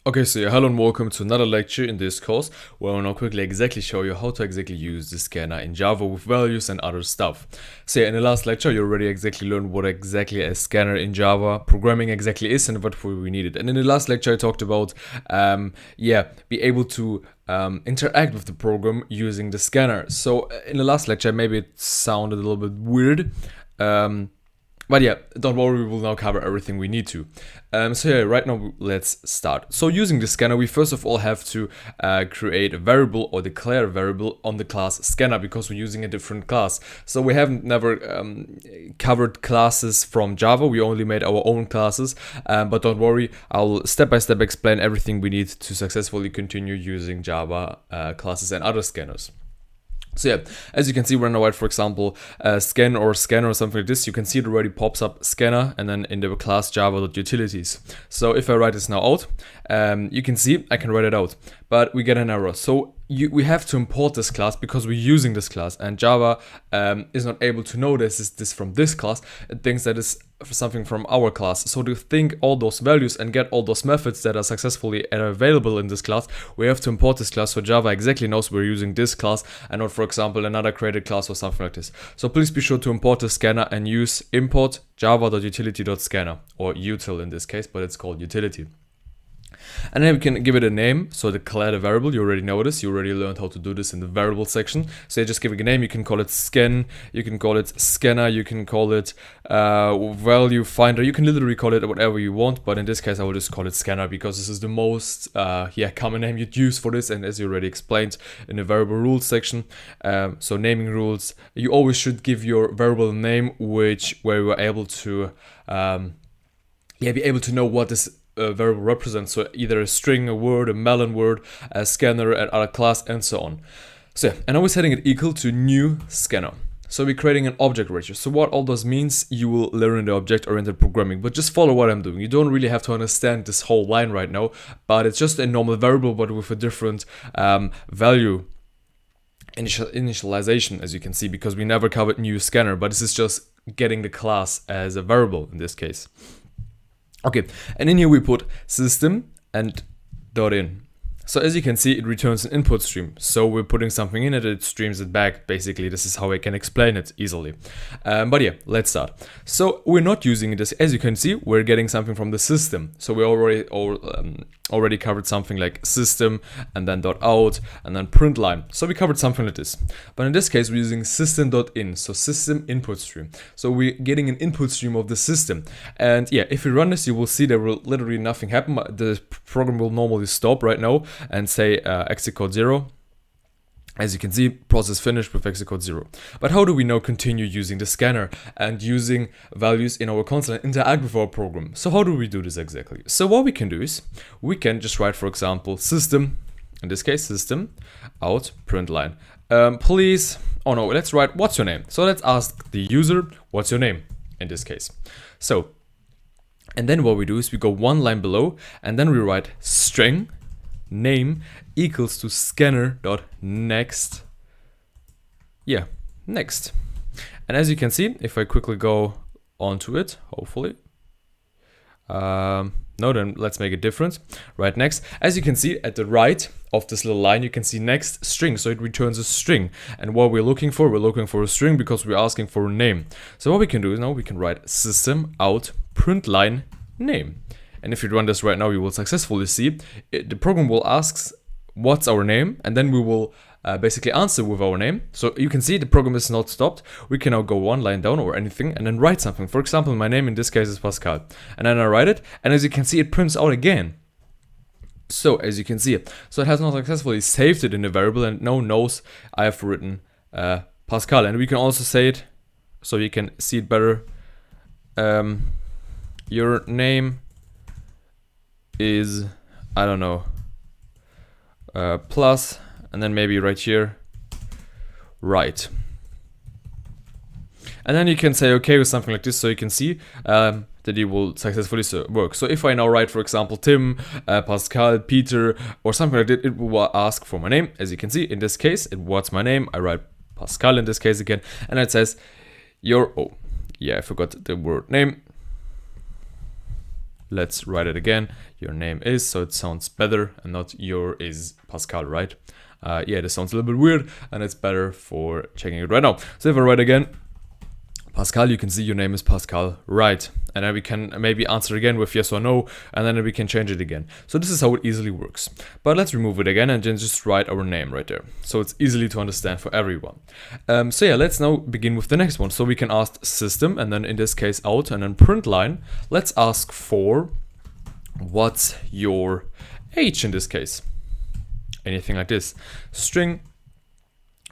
Okay, so yeah, hello and welcome to another lecture in this course where I'll now quickly exactly show you how to exactly use the scanner in Java with values and other stuff. So yeah, in the last lecture you already exactly learned what exactly a scanner in Java programming exactly is and what we needed. And in the last lecture I talked about, be able to interact with the program using the scanner. So in the last lecture maybe it sounded a little bit weird. But yeah, don't worry, we will now cover everything we need to. Right now let's start. So using the scanner, we first of all have to create a variable or declare a variable on the class scanner because we're using a different class. So we haven't never covered classes from Java, we only made our own classes. But don't worry, I'll step by step explain everything we need to successfully continue using Java classes and other scanners. So yeah, as you can see, when I write, for example, scan or scanner or something like this, you can see it already pops up scanner and then in the class java.utilities. So if I write this now out, you can see I can write it out, but we get an error. So we have to import this class because we're using this class, and Java is not able to know this is this from this class. It thinks that is something from our class. So to think all those values and get all those methods that are successfully available in this class, we have to import this class so Java exactly knows we're using this class and not, for example, another created class or something like this. So please be sure to import the scanner and use import java.utility.scanner, or util in this case, but it's called utility. And then we can give it a name, so declare the variable. You already know this, you already learned how to do this in the variable section. So you just give it a name, you can call it scan, you can call it scanner, you can call it value finder, you can literally call it whatever you want, but in this case I will just call it scanner because this is the most common name you'd use for this, and as you already explained in the variable rules section. So naming rules, you always should give your variable a name where we're able to be able to know what this variable represents, so either a string, a word, a melon word, a scanner, and other class, and so on. So yeah, and now we're setting it equal to new scanner. So we're creating an object right here. So what all this means, you will learn in the object-oriented programming, but just follow what I'm doing. You don't really have to understand this whole line right now, but it's just a normal variable, but with a different value initialization, as you can see, because we never covered new scanner, but this is just getting the class as a variable in this case. Okay, and in here we put system and .in. So as you can see, it returns an input stream. So we're putting something in it streams it back. Basically, this is how I can explain it easily. But yeah, let's start. So we're not using this. As you can see, we're getting something from the system. So we already covered something like system and then .out and then print line. So we covered something like this. But in this case, we're using system.in, so system input stream. So we're getting an input stream of the system. And yeah, if we run this, you will see there will literally nothing happen. The program will normally stop right now and say exit code 0. As you can see, process finished with exit code 0. But how do we now continue using the scanner and using values in our console and interact with our program? So how do we do this exactly? So what we can do is, we can just write, for example, system, in this case, system, out, print line. Let's write, what's your name? So let's ask the user, what's your name, in this case. So, and then what we do is we go one line below, and then we write string name equals to scanner.next. Next. And as you can see, if I quickly go onto it, hopefully. Then let's make a difference. Right next. As you can see at the right of this little line, you can see next string. So it returns a string. And what we're looking for a string because we're asking for a name. So what we can do is now we can write system out print line name. And if you run this right now, you will successfully see the program will ask what's our name, and then we will basically answer with our name. So you can see the program is not stopped. We can now go one line down or anything and then write something. For example, my name in this case is Pascal. And then I write it, and as you can see, it prints out again. So as you can see, so it has not successfully saved it in the variable and now knows I have written Pascal. And we can also say it so you can see it better. Your name is, I don't know, plus, and then maybe right here, right. And then you can say okay with something like this, so you can see that it will successfully work. So if I now write, for example, Tim, Pascal, Peter, or something like that, it will ask for my name. As you can see, in this case, what's my name? I write Pascal in this case again, and it says I forgot the word name. let's write it again. Your name is, so it sounds better, and not your is Pascal, right? Yeah, this sounds a little bit weird, and it's better for checking it right now. So if I write again, Pascal, you can see your name is Pascal, right? And then we can maybe answer again with yes or no, and then we can change it again. So this is how it easily works. But let's remove it again and then just write our name right there. So it's easily to understand for everyone. So yeah, let's now begin with the next one. So we can ask system, and then in this case out, and then print line. Let's ask for what's your age in this case. Anything like this. String,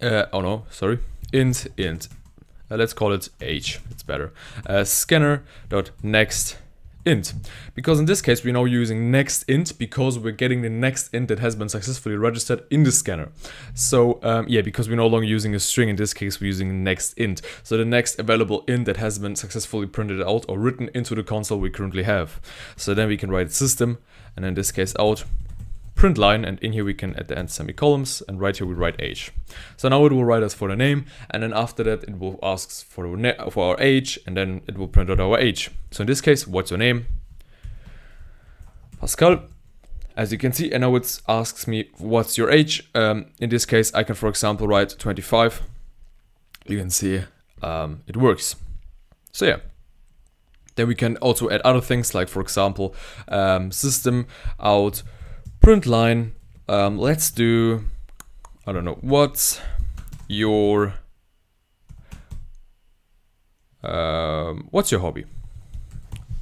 oh no, sorry, int. Let's call it age, it's better. Scanner.next int. Because in this case, we're now using next int because we're getting the next int that has been successfully registered in the scanner. So yeah, because we're no longer using a string, in this case, we're using next int. So the next available int that has been successfully printed out or written into the console we currently have. So then we can write system, and in this case out, print line, and in here we can at the end semicolons, and right here we write age. So now it will write us for the name, and then after that it will ask for our age, and then it will print out our age. So in this case, what's your name? Pascal, as you can see, and now it asks me what's your age. In this case, I can, for example, write 25. You can see it works. So yeah. Then we can also add other things, like for example, system out print line. Let's do, I don't know, what's your hobby?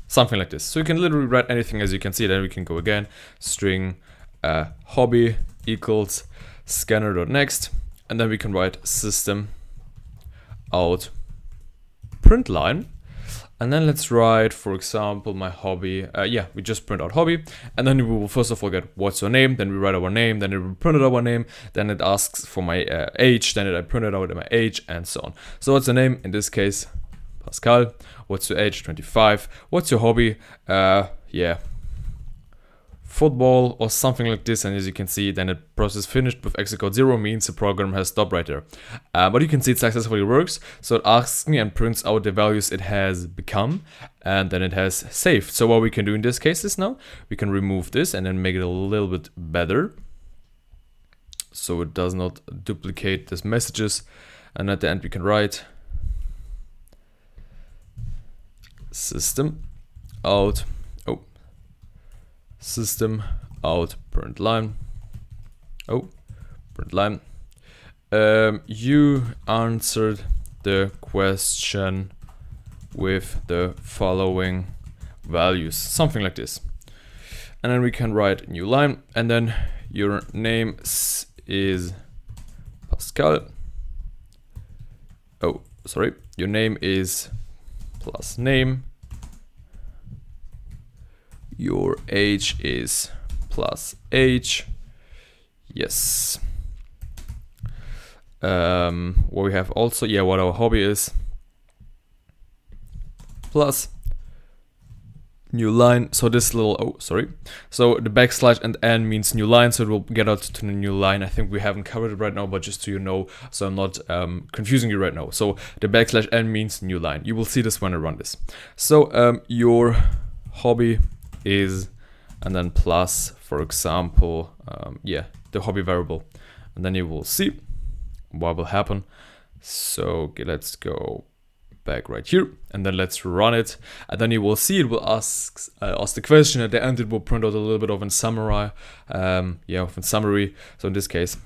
Something like this. So you can literally write anything, as you can see. Then we can go again, string hobby equals scanner.next, and then we can write system out print line. And then let's write, for example, my hobby. Yeah, we just print out hobby. And then we will first of all get what's your name. Then we write our name. Then it will print out our name. Then it asks for my age. Then I print it out my age, and so on. So what's your name? In this case, Pascal. What's your age? 25. What's your hobby? Yeah, football or something like this. And as you can see, then the process finished with execute 0 means the program has stopped right there. But you can see it successfully works. So it asks me and prints out the values it has become, and then it has saved. So what we can do in this case is now we can remove this and then make it a little bit better, so it does not duplicate these messages. And at the end we can write system out print line. Print line. You answered the question with the following values, something like this. And then we can write new line, and then your name is Pascal. Oh, sorry. Your name is plus name. Your age is plus age. Yes. What we have also, yeah, what our hobby is. Plus new line. So this little, oh, sorry. So the backslash and n means new line, so it will get out to the new line. I think we haven't covered it right now, but just so you know, so I'm not confusing you right now. So the backslash n means new line. You will see this when I run this. So your hobby is, and then plus, for example, yeah, the hobby variable, and then you will see what will happen. So okay, let's go back right here, and then let's run it, and then you will see it will ask the question. At the end it will print out a little bit of a summary, summary. So in this case,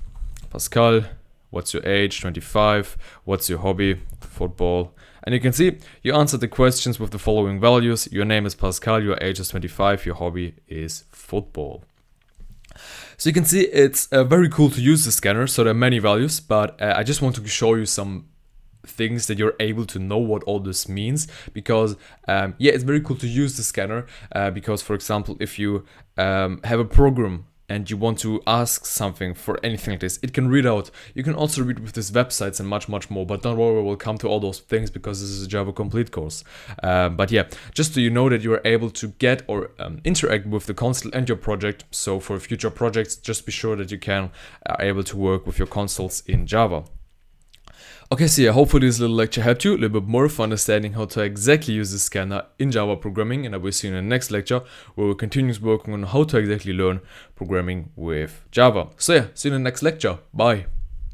Pascal, what's your age? 25. What's your hobby? Football. And you can see you answered the questions with the following values. Your name is Pascal, your age is 25, your hobby is football. So you can see it's very cool to use the scanner. So there are many values, but I just want to show you some things that you're able to know what all this means, because yeah, it's very cool to use the scanner because, for example, if you have a program and you want to ask something for anything like this, it can read out. You can also read with these websites and much more, but don't worry, we'll come to all those things because this is a Java Complete course. But yeah, just so you know that you are able to get or interact with the console and your project. So for future projects, just be sure that you are able to work with your consoles in Java. Okay, so yeah, hopefully this little lecture helped you a little bit more for understanding how to exactly use the scanner in Java programming, and I will see you in the next lecture where we'll continue working on how to exactly learn programming with Java. So yeah, see you in the next lecture. Bye.